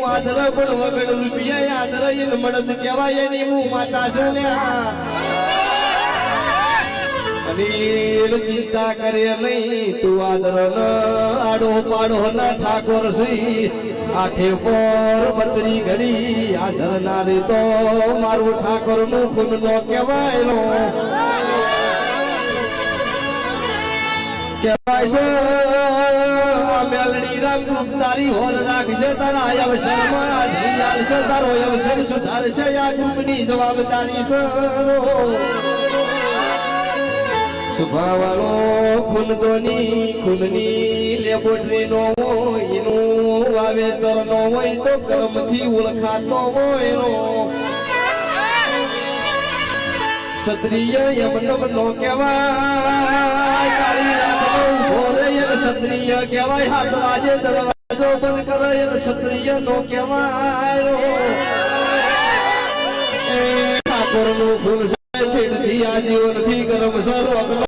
આદર પણ વગર રૂપિયા આદર એને મળદ કહેવાય એની હું માતા છું અનિલ ચિંતા કરે નહીં તું આદર ન આડો પાડો ના ઠાકોર સી આઠે પર મંત્રી ઘડી આદર ના રે તો મારું ઠાકોર નું ખૂન નો કહેવાય કહેવાય છે મેલડી રામ તારી હોર રાખશે તારા અવસરમાં ચાલશે તારો અવસર સુધારશે આ ગ્રુપની જવાબદારી છે સુભાવાળો ખૂનની લેબોરેટરી નો હોય એનું વાવેતર નો હોય તો કર્મથી ઓળખાતો હોય એનો ક્ષત્રિય એમનો નો કહેવાય કાળી રાતનો ઉભો રહે ક્ષત્રિય કહેવાય હાથ વાજે દરવાજો બંધ કરે ક્ષત્રિય નો કહેવાય ઠાકોર નું ખૂબ છેડથી આ જીવનથી ગરમ સર